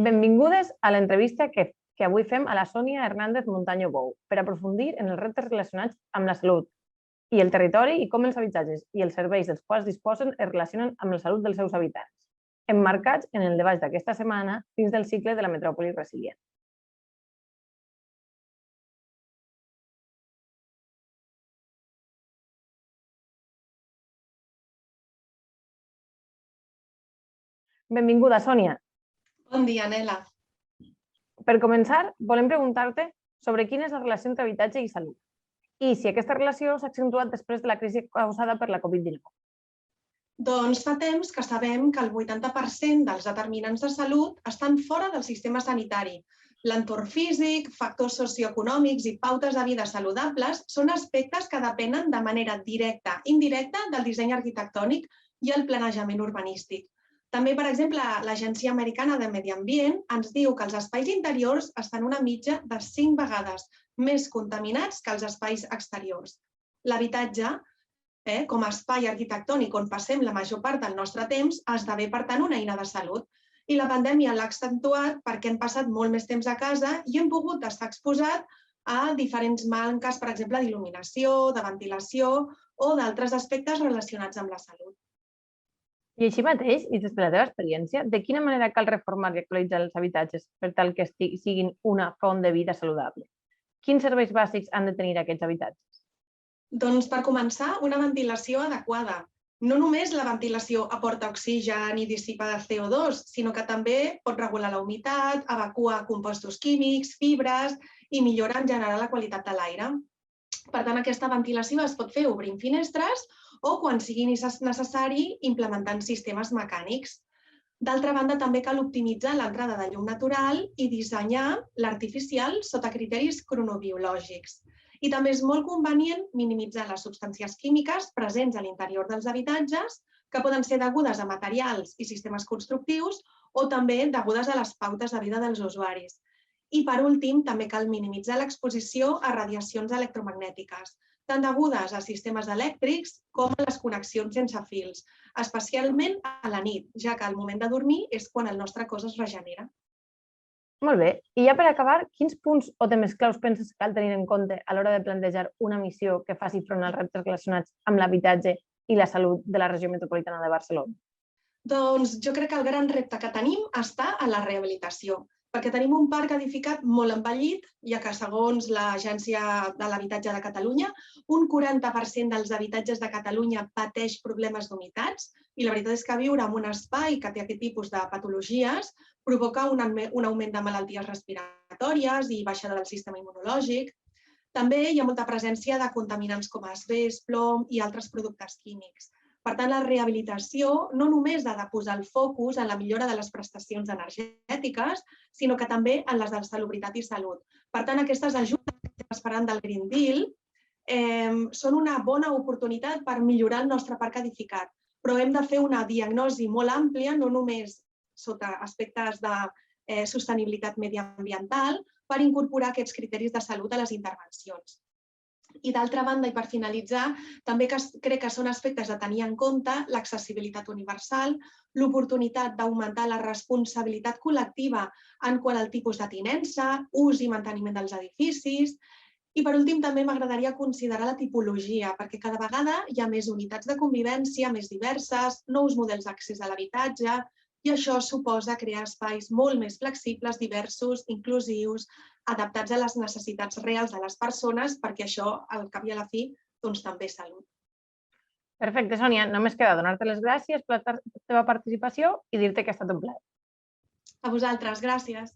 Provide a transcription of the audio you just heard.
Benvingudes a l'entrevista que avui fem a la Sònia Hernández Montaño Bou per aprofundir en els reptes relacionats amb la salut i el territori i com els habitatges i els serveis dels quals disposen es relacionen amb la salut dels seus habitants, emmarcats en el debat d'aquesta setmana dins del cicle de la metròpoli resilient. Benvinguda, Sònia. Bon dia, Nela. Per començar, volem preguntar-te sobre quina és la relació entre habitatge i salut i si aquesta relació s'ha accentuat després de la crisi causada per la Covid-19. Doncs fa temps que sabem que el 80% dels determinants de salut estan fora del sistema sanitari. L'entorn físic, factors socioeconòmics i pautes de vida saludables són aspectes que depenen de manera directa i indirecta del disseny arquitectònic i el planejament urbanístic. També, per exemple, l'Agència Americana de Medi Ambient ens diu que els espais interiors estan una mitja de 5 vegades més contaminats que els espais exteriors. L'habitatge, com a espai arquitectònic on passem la major part del nostre temps, esdevé, per tant, una eina de salut. I la pandèmia l'ha accentuat perquè hem passat molt més temps a casa i hem pogut estar exposats a diferents manques, per exemple, d'il·luminació, de ventilació o d'altres aspectes relacionats amb la salut. I així mateix, i des de la teva experiència, de quina manera cal reformar i actualitzar els habitatges per tal que siguin una font de vida saludable? Quins serveis bàsics han de tenir aquests habitatges? Doncs, per començar, una ventilació adequada. No només la ventilació aporta oxigen i dissipa CO2, sinó que també pot regular la humitat, evacuar compostos químics, fibres i millora en general la qualitat de l'aire. Per tant, aquesta ventilació es pot fer obrint finestres o, quan sigui necessari, implementant sistemes mecànics. D'altra banda, també cal optimitzar l'entrada de llum natural i dissenyar l'artificial sota criteris cronobiològics. I també és molt convenient minimitzar les substàncies químiques presents a l'interior dels habitatges, que poden ser degudes a materials i sistemes constructius o també degudes a les pautes de vida dels usuaris. I, per últim, també cal minimitzar l'exposició a radiacions electromagnètiques, tant degudes a sistemes elèctrics com a les connexions sense fils, especialment a la nit, ja que al moment de dormir és quan el nostre cos es regenera. Molt bé. I ja per acabar, quins punts o temes claus penses que cal tenir en compte a l'hora de plantejar una missió que faci front als reptes relacionats amb l'habitatge i la salut de la regió metropolitana de Barcelona? Doncs jo crec que el gran repte que tenim està a la rehabilitació, perquè tenim un parc edificat molt envellit, ja que, segons l'Agència de l'Habitatge de Catalunya, un 40% dels habitatges de Catalunya pateix problemes d'humitats i la veritat és que viure en un espai que té aquest tipus de patologies provoca un augment de malalties respiratòries i baixada del sistema immunològic. També hi ha molta presència de contaminants com asbest, plom i altres productes químics. Per tant, la rehabilitació no només ha de posar el focus en la millora de les prestacions energètiques, sinó que també en les de salubritat i salut. Per tant, aquestes ajudes que estem esperant del Green Deal són una bona oportunitat per millorar el nostre parc edificat, però hem de fer una diagnosi molt àmplia, no només sota aspectes de sostenibilitat mediambiental, per incorporar aquests criteris de salut a les intervencions. I d'altra banda, i per finalitzar, també crec que són aspectes a tenir en compte l'accessibilitat universal, l'oportunitat d'augmentar la responsabilitat col·lectiva en quant al tipus de tinença, ús i manteniment dels edificis. I per últim, també m'agradaria considerar la tipologia, perquè cada vegada hi ha més unitats de convivència, més diverses, nous models d'accés a l'habitatge, i això suposa crear espais molt més flexibles, diversos, inclusius, adaptats a les necessitats reals de les persones, perquè això, al cap i a la fi, doncs també és salut. Perfecte, Sònia. Només queda donar-te les gràcies per la teva participació i dir-te que ha estat un plaer. A vosaltres, gràcies.